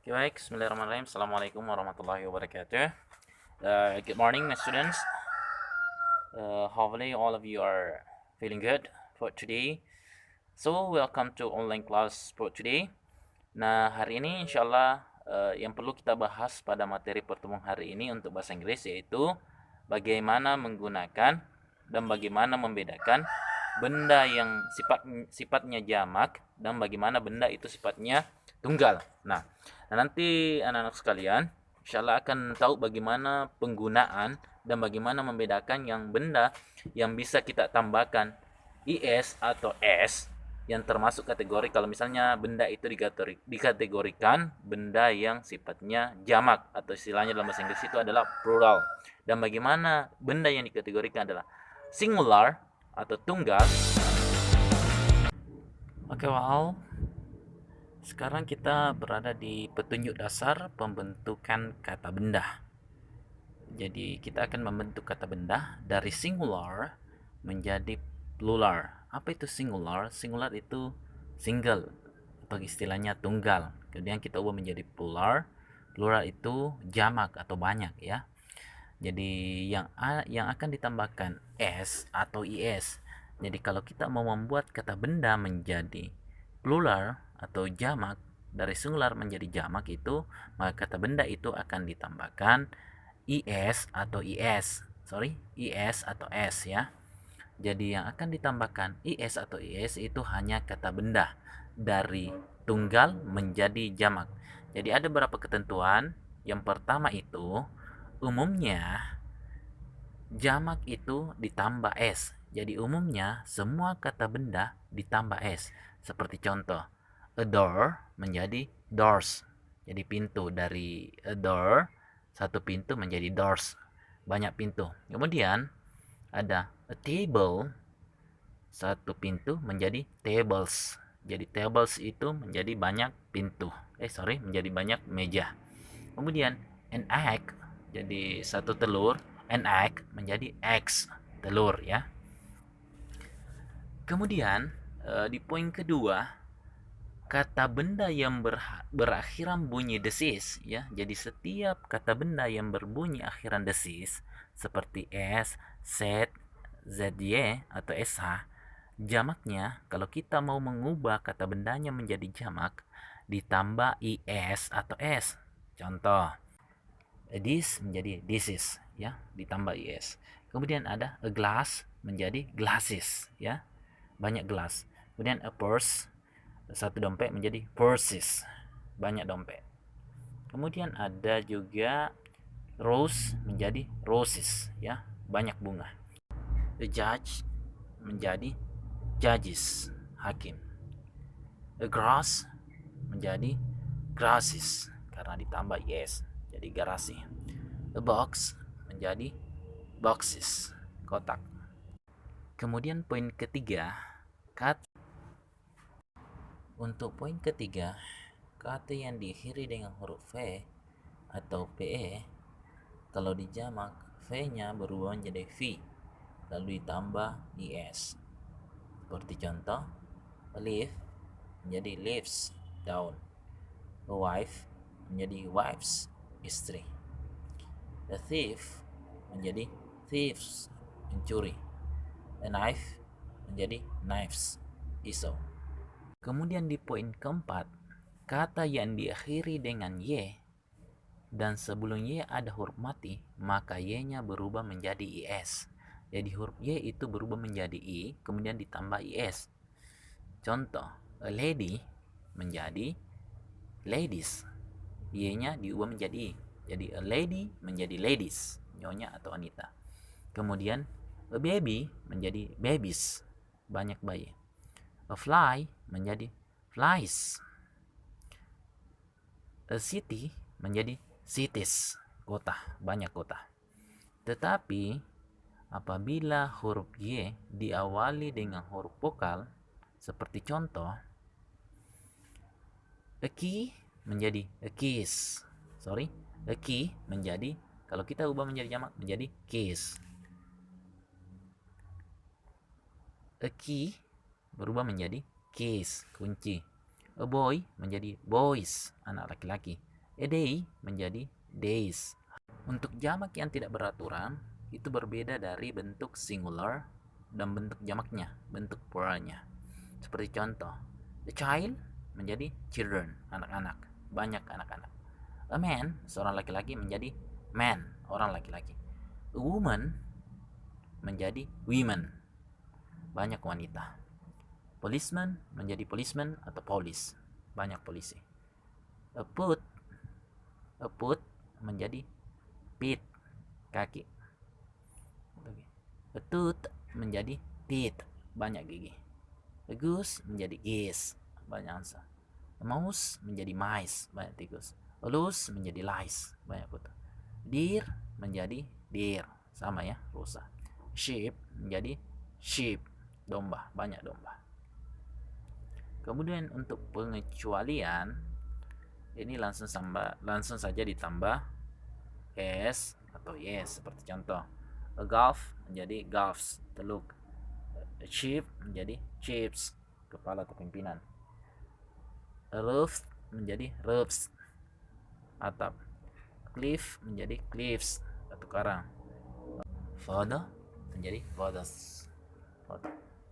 Okay, baik. Bismillahirrahmanirrahim. Assalamualaikum warahmatullahi wabarakatuh. Good morning, my students. Hopefully, all of you are feeling good for today. So, welcome to online class for today. Nah, hari ini insyaallah yang perlu kita bahas pada materi pertemuan hari ini untuk bahasa Inggris yaitu bagaimana menggunakan dan bagaimana membedakan benda yang sifatnya jamak dan bagaimana benda itu sifatnya tunggal. Nah, nanti anak-anak sekalian insyaallah akan tahu bagaimana penggunaan dan bagaimana membedakan yang benda yang bisa kita tambahkan is atau s yang termasuk kategori kalau misalnya benda itu dikategorikan benda yang sifatnya jamak atau istilahnya dalam bahasa Inggris itu adalah plural, dan bagaimana benda yang dikategorikan adalah singular atau tunggal. Oke, wow. Sekarang kita berada di petunjuk dasar pembentukan kata benda. Jadi kita akan membentuk kata benda dari singular menjadi plural. Apa itu singular? Singular itu single atau istilahnya tunggal. Kemudian kita ubah menjadi plural. Plural itu jamak atau banyak ya. Jadi yang akan ditambahkan s atau is. Jadi kalau kita mau membuat kata benda menjadi plural atau jamak dari singular menjadi jamak itu, maka kata benda itu akan ditambahkan is atau is atau s ya. Jadi yang akan ditambahkan is atau is itu hanya kata benda dari tunggal menjadi jamak. Jadi ada beberapa ketentuan. Yang pertama itu umumnya jamak itu ditambah s. Jadi umumnya semua kata benda ditambah s. Seperti contoh, a door menjadi doors. Jadi pintu, dari a door satu pintu menjadi doors, banyak pintu. Kemudian ada a table, satu pintu menjadi tables. Jadi tables itu menjadi banyak pintu. Menjadi banyak meja. Kemudian an egg, jadi satu telur, an egg menjadi eggs, telur ya. Kemudian di poin kedua, kata benda yang berakhiran bunyi desis ya. Jadi setiap kata benda yang berbunyi akhiran desis seperti s, z, zy atau sh, jamaknya kalau kita mau mengubah kata bendanya menjadi jamak ditambah is atau s. Contoh, this menjadi this is ya, ditambah is. Kemudian ada a glass menjadi glasses ya, banyak gelas. Kemudian a purse, satu dompet menjadi purses, banyak dompet. Kemudian ada juga rose menjadi roses ya, banyak bunga. A judge menjadi judges, hakim. A grass menjadi grasses karena ditambah is, jadi garasi. A box menjadi boxes, kotak. Kemudian poin ketiga, untuk poin ketiga, kata yang diakhiri dengan huruf V atau PE, kalau dijamak V-nya berubah menjadi V, lalu ditambah IS. Seperti contoh, a leaf menjadi leaves, daun. A wife menjadi wives, istri. A thief menjadi thieves, mencuri. A knife menjadi knives, pisau. Kemudian di poin keempat, kata yang diakhiri dengan y dan sebelum y ada huruf mati, maka y-nya berubah menjadi is. Jadi huruf y itu berubah menjadi i, kemudian ditambah is. Contoh, a lady menjadi ladies, y-nya diubah menjadi i. Jadi a lady menjadi ladies, nyonya atau wanita. Kemudian a baby menjadi babies, banyak bayi. A fly menjadi flies. A city menjadi cities, kota, banyak kota. Tetapi apabila huruf y diawali dengan huruf vokal, seperti contoh, a key menjadi a keys. A key menjadi, kalau kita ubah menjadi jamak menjadi keys. A key berubah menjadi keys, kunci. A boy menjadi boys, anak laki-laki. A day menjadi days. Untuk jamak yang tidak beraturan, itu berbeda dari bentuk singular dan bentuk jamaknya, bentuk pluralnya. Seperti contoh, the child menjadi children, anak-anak, banyak anak-anak. A man, seorang laki-laki menjadi man, orang laki-laki. A woman menjadi women, banyak wanita. Policeman menjadi policeman atau police, banyak polisi. A foot, a foot menjadi feet, kaki. A tooth menjadi teeth, banyak gigi. A goose menjadi geese, banyak angsa. A mouse menjadi mice, banyak tikus. A loose menjadi lice, banyak kutu. Deer menjadi deer, sama ya, rusa. Sheep menjadi sheep, domba, banyak domba. Kemudian untuk pengecualian ini langsung saja ditambah s atau yes, seperti contoh a golf menjadi golfs, teluk. A chief menjadi chiefs, kepala atau pimpinan. A roof menjadi roofs, atap. Cliff menjadi cliffs, batu karang. Photo menjadi photos, foto.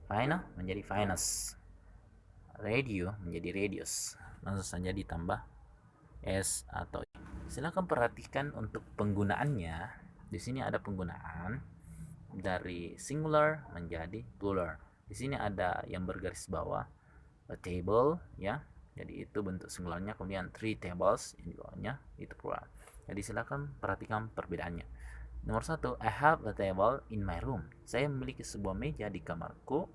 Final menjadi finance. Radio menjadi radius, langsung saja ditambah s atau i. Silakan perhatikan untuk penggunaannya. Di sini ada penggunaan dari singular menjadi plural. Di sini ada yang bergaris bawah a table ya. Jadi itu bentuk singularnya, kemudian three tables yang di bawahnya itu plural. Jadi silakan perhatikan perbedaannya. Nomor 1, I have a table in my room. Saya memiliki sebuah meja di kamarku.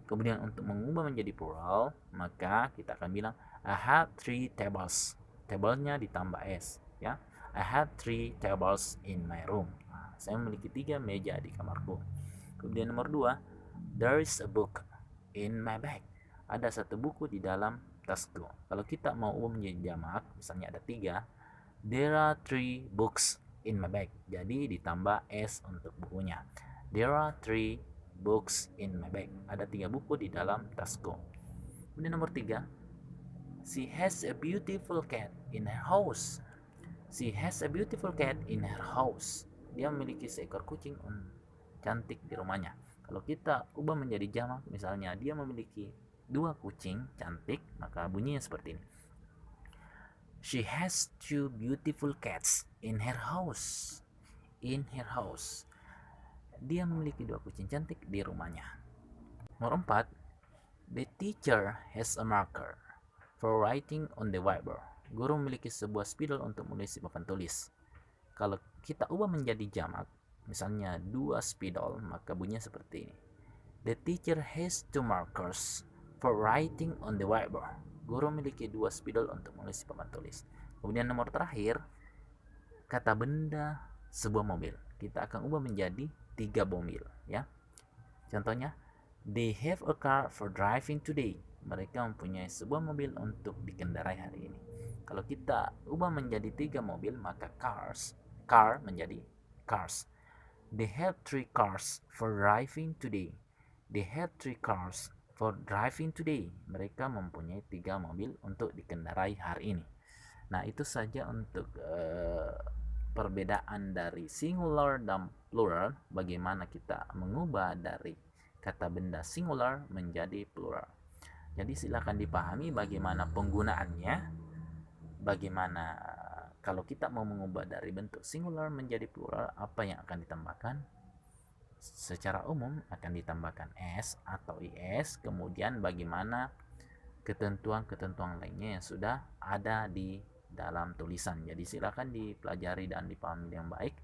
Kemudian untuk mengubah menjadi plural, maka kita akan bilang I have 3 tables. Tablenya ditambah s ya. I have 3 tables in my room. Nah, saya memiliki 3 meja di kamarku. Kemudian nomor 2, there is a book in my bag. Ada satu buku di dalam tasku. Kalau kita mau ubah menjadi jamak, misalnya ada 3, there are 3 books in my bag. Jadi ditambah s untuk bukunya. There are 3 books in my bag. Ada 3 buku di dalam tasku. Kemudian nomor 3, she has a beautiful cat in her house. She has a beautiful cat in her house. Dia memiliki seekor kucing cantik di rumahnya. Kalau kita ubah menjadi jamak, misalnya dia memiliki 2 kucing cantik, maka bunyinya seperti ini. She has 2 beautiful cats in her house. In her house. Dia memiliki 2 kucing cantik di rumahnya. Nomor 4, the teacher has a marker for writing on the whiteboard. Guru memiliki sebuah spidol untuk menulis di papan tulis. Kalau kita ubah menjadi jamak, misalnya 2 spidol, maka bunyinya seperti ini. The teacher has 2 markers for writing on the whiteboard. Guru memiliki 2 spidol untuk menulis di papan tulis. Kemudian nomor terakhir, kata benda sebuah mobil. Kita akan ubah menjadi 3 mobil ya. Contohnya, they have a car for driving today. Mereka mempunyai sebuah mobil untuk dikendarai hari ini. Kalau kita ubah menjadi 3 mobil, maka car menjadi cars. They have 3 cars for driving today. They have 3 cars for driving today. Mereka mempunyai 3 mobil untuk dikendarai hari ini. Nah, itu saja untuk perbedaan dari singular dan plural, bagaimana kita mengubah dari kata benda singular menjadi plural. Jadi silakan dipahami bagaimana penggunaannya, bagaimana kalau kita mau mengubah dari bentuk singular menjadi plural, apa yang akan ditambahkan. Secara umum akan ditambahkan s atau is, kemudian bagaimana ketentuan-ketentuan lainnya yang sudah ada di dalam tulisan. Jadi silakan dipelajari dan dipahami dengan baik,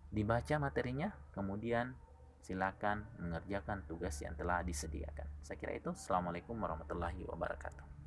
dibaca materinya, kemudian silakan mengerjakan tugas yang telah disediakan. Saya kira itu. Assalamualaikum warahmatullahi wabarakatuh.